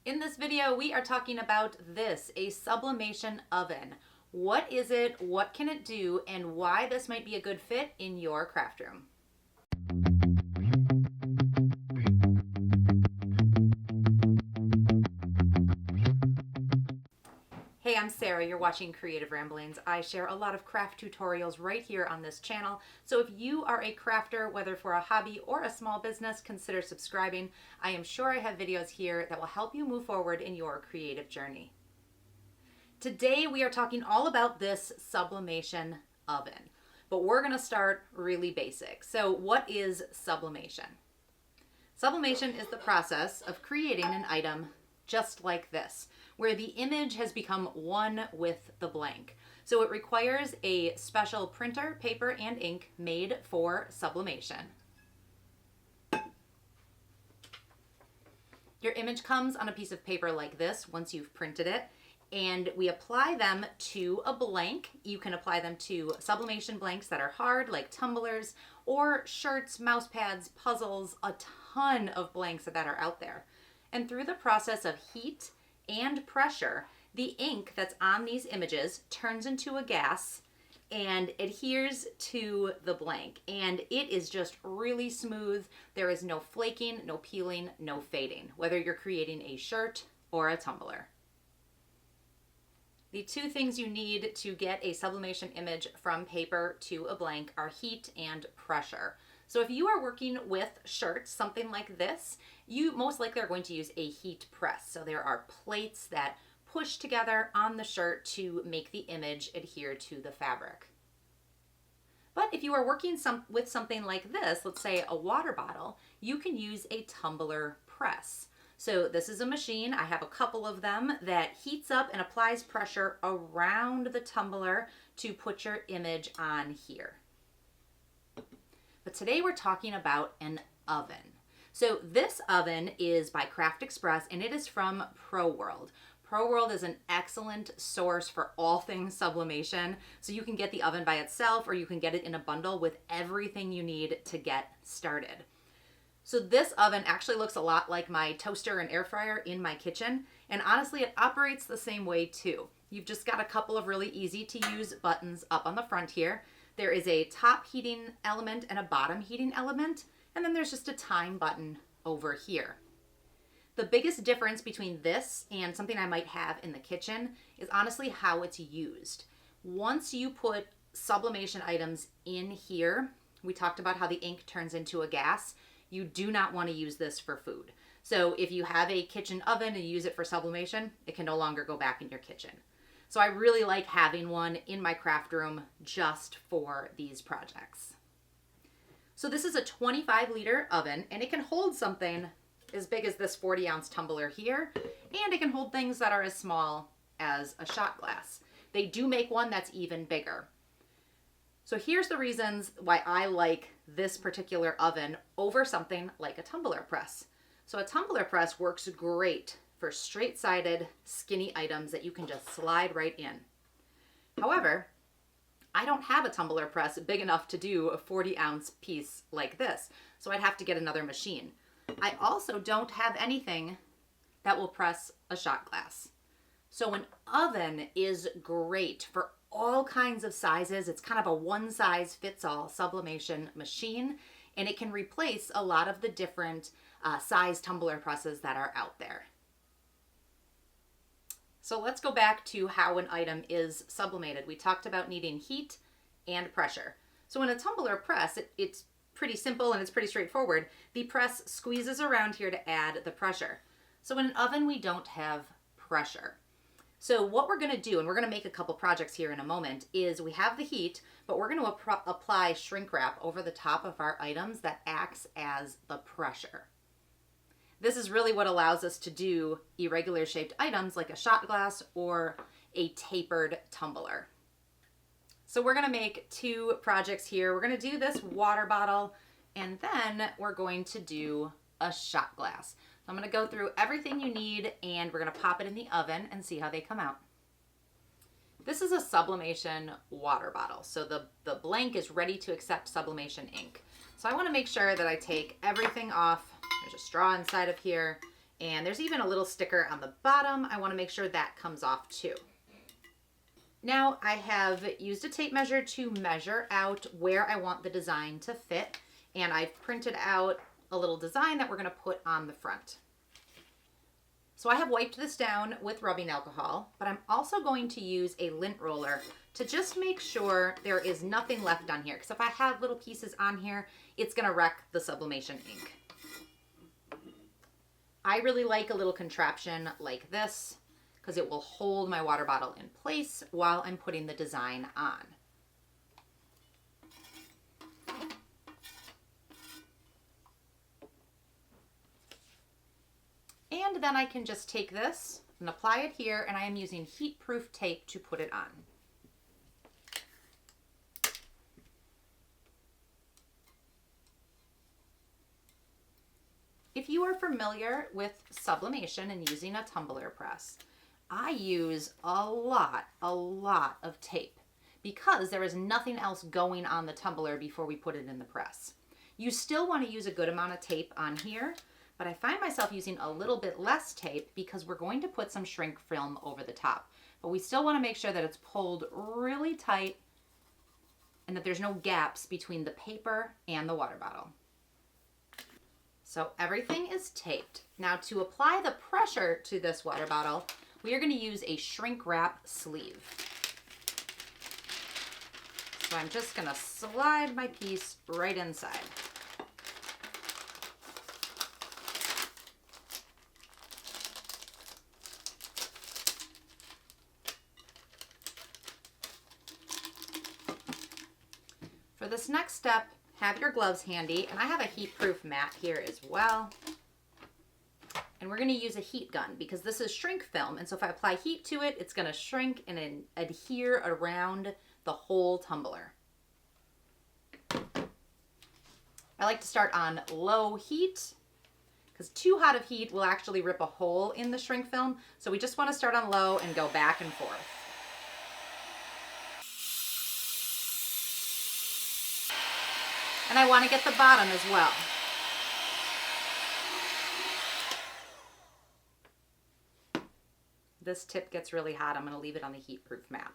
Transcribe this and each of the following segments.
In this video, we are talking about this, a sublimation oven. What is it, what can it do, and why this might be a good fit in your craft room. Hey, I'm Sarah, you're watching Creative Ramblings. I share a lot of craft tutorials right here on this channel, so if you are a crafter, whether for a hobby or a small business, consider subscribing. I am sure I have videos here that will help you move forward in your creative journey. Today we are talking all about this sublimation oven, but we're going to start really basic. So what is sublimation? Sublimation is the process of creating an item just like this, where the image has become one with the blank. So it requires a special printer, paper, and ink made for sublimation. Your image comes on a piece of paper like this once you've printed it, and we apply them to a blank. You can apply them to sublimation blanks that are hard, like tumblers, or shirts, mouse pads, puzzles, a ton of blanks that are out there. And through the process of heat and pressure, the ink that's on these images turns into a gas and adheres to the blank. And it is just really smooth. There is no flaking, no peeling, no fading, whether you're creating a shirt or a tumbler. The two things you need to get a sublimation image from paper to a blank are heat and pressure. So if you are working with shirts, something like this, you most likely are going to use a heat press. So there are plates that push together on the shirt to make the image adhere to the fabric. But if you are working with something like this, let's say a water bottle, you can use a tumbler press. So this is a machine, I have a couple of them, that heats up and applies pressure around the tumbler to put your image on here. But today we're talking about an oven. So this oven is by Craft Express and it is from ProWorld. ProWorld is an excellent source for all things sublimation. So you can get the oven by itself or you can get it in a bundle with everything you need to get started. So this oven actually looks a lot like my toaster and air fryer in my kitchen. And honestly, it operates the same way too. You've just got a couple of really easy to use buttons up on the front here. There is a top heating element and a bottom heating element, and then there's just a time button over here. The biggest difference between this and something I might have in the kitchen is honestly how it's used. Once you put sublimation items in here, we talked about how the ink turns into a gas. You do not want to use this for food. So if you have a kitchen oven and you use it for sublimation, it can no longer go back in your kitchen. So I really like having one in my craft room just for these projects. So this is a 25-liter oven and it can hold something as big as this 40-ounce tumbler here, and it can hold things that are as small as a shot glass. They do make one that's even bigger. So here's the reasons why I like this particular oven over something like a tumbler press. So a tumbler press works great for straight-sided, skinny items that you can just slide right in. However, I don't have a tumbler press big enough to do a 40-ounce piece like this, so I'd have to get another machine. I also don't have anything that will press a shot glass. So an oven is great for all kinds of sizes. It's kind of a one-size-fits-all sublimation machine, and it can replace a lot of the different size tumbler presses that are out there. So let's go back to how an item is sublimated. We talked about needing heat and pressure. So in a tumbler press, it's pretty simple and it's pretty straightforward. The press squeezes around here to add the pressure. So in an oven, we don't have pressure. So what we're going to do, and we're going to make a couple projects here in a moment, is we have the heat, but we're going to apply shrink wrap over the top of our items that acts as the pressure. This is really what allows us to do irregular shaped items like a shot glass or a tapered tumbler. So we're going to make two projects here. We're going to do this water bottle and then we're going to do a shot glass. So I'm going to go through everything you need and we're going to pop it in the oven and see how they come out. This is a sublimation water bottle. So the blank is ready to accept sublimation ink. So I want to make sure that I take everything off. There's a straw inside of here And there's even a little sticker on the bottom. I want to make sure that comes off too. Now I have used a tape measure to measure out where I want the design to fit. And I've printed out a little design that we're going to put on the front. So I have wiped this down with rubbing alcohol, but I'm also going to use a lint roller to just make sure there is nothing left on here. Because if I have little pieces on here, it's going to wreck the sublimation ink. I really like a little contraption like this because it will hold my water bottle in place while I'm putting the design on. And then I can just take this and apply it here, and I am using heat-proof tape to put it on. If you are familiar with sublimation and using a tumbler press, I use a lot of tape because there is nothing else going on the tumbler before we put it in the press. You still want to use a good amount of tape on here, but I find myself using a little bit less tape because we're going to put some shrink film over the top. But we still want to make sure that it's pulled really tight and that there's no gaps between the paper and the water bottle. So everything is taped. Now to apply the pressure to this water bottle, we are going to use a shrink wrap sleeve. So I'm just going to slide my piece right inside. For this next step, have your gloves handy, and I have a heat-proof mat here as well. And we're going to use a heat gun because this is shrink film, and so if I apply heat to it, it's going to shrink and adhere around the whole tumbler. I like to start on low heat because too hot of heat will actually rip a hole in the shrink film, so we just want to start on low and go back and forth. And I want to get the bottom as well. This tip gets really hot. I'm going to leave it on the heat-proof mat.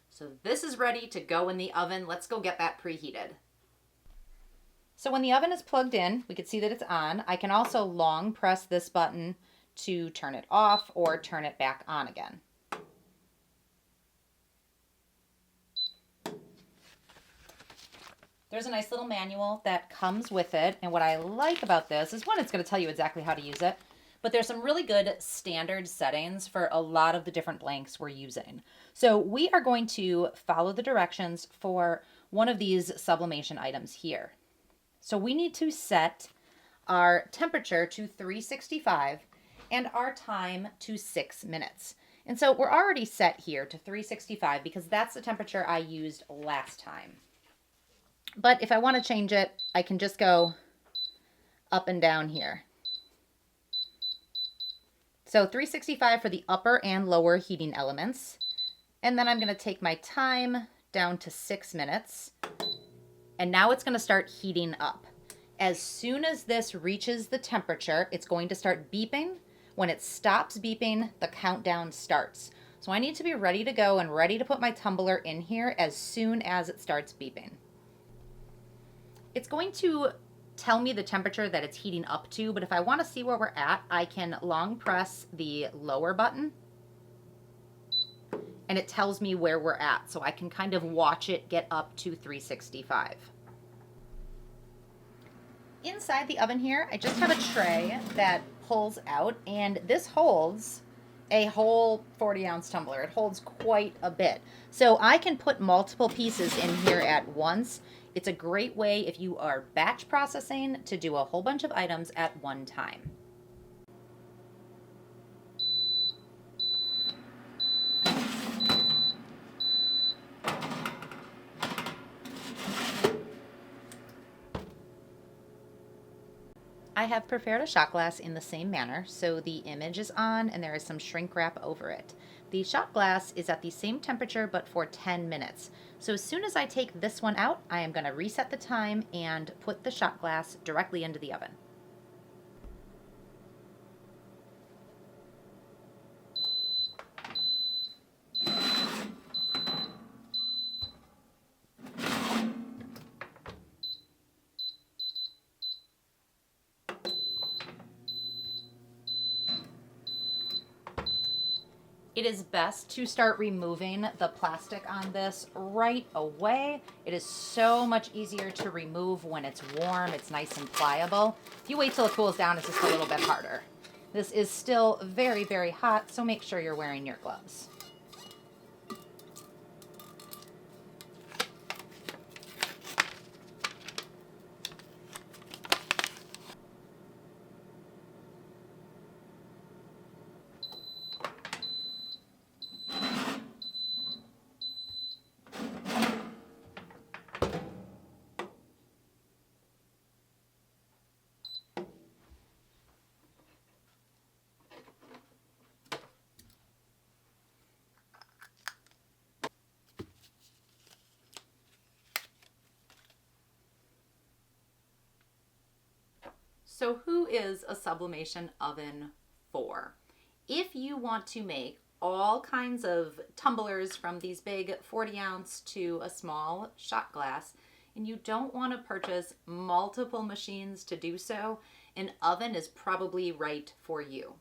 So this is ready to go in the oven. Let's go get that preheated. So when the oven is plugged in, we can see that it's on. I can also long press this button to turn it off or turn it back on again. There's a nice little manual that comes with it, and what I like about this is, one, it's going to tell you exactly how to use it, but there's some really good standard settings for a lot of the different blanks we're using. So we are going to follow the directions for one of these sublimation items here. So we need to set our temperature to 365 and our time to 6 minutes. And so we're already set here to 365 because that's the temperature I used last time. But if I want to change it, I can just go up and down here. So 365 for the upper and lower heating elements. And then I'm going to take my time down to 6 minutes. And now it's going to start heating up. As soon as this reaches the temperature, it's going to start beeping. When it stops beeping, the countdown starts. So I need to be ready to go and ready to put my tumbler in here as soon as it starts beeping. It's going to tell me the temperature that it's heating up to, but if I want to see where we're at, I can long press the lower button and it tells me where we're at. So I can kind of watch it get up to 365. Inside the oven here, I just have a tray that pulls out, and this holds a whole 40-ounce tumbler. It holds quite a bit. So I can put multiple pieces in here at once. It's a great way if you are batch processing to do a whole bunch of items at one time. I have prepared a shot glass in the same manner, so the image is on and there is some shrink wrap over it. The shot glass is at the same temperature but for 10 minutes. So as soon as I take this one out, I am going to reset the time and put the shot glass directly into the oven. It is best to start removing the plastic on this right away. It is so much easier to remove when it's warm. It's nice and pliable. If you wait till it cools down, it's just a little bit harder. This is still very, very hot, so make sure you're wearing your gloves. So who is a sublimation oven for? If you want to make all kinds of tumblers from these big 40-ounce to a small shot glass, and you don't want to purchase multiple machines to do so, an oven is probably right for you.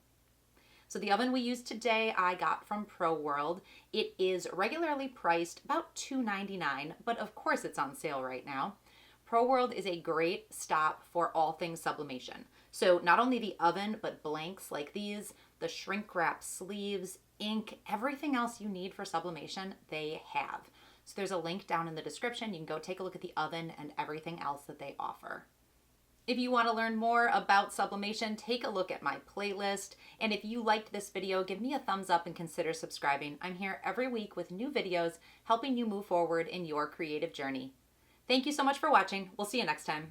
So the oven we use today I got from ProWorld. It is regularly priced about $2.99, but of course it's on sale right now. ProWorld is a great stop for all things sublimation. So not only the oven, but blanks like these, the shrink wrap sleeves, ink, everything else you need for sublimation, they have. So there's a link down in the description. You can go take a look at the oven and everything else that they offer. If you want to learn more about sublimation, take a look at my playlist. And if you liked this video, give me a thumbs up and consider subscribing. I'm here every week with new videos helping you move forward in your creative journey. Thank you so much for watching. We'll see you next time.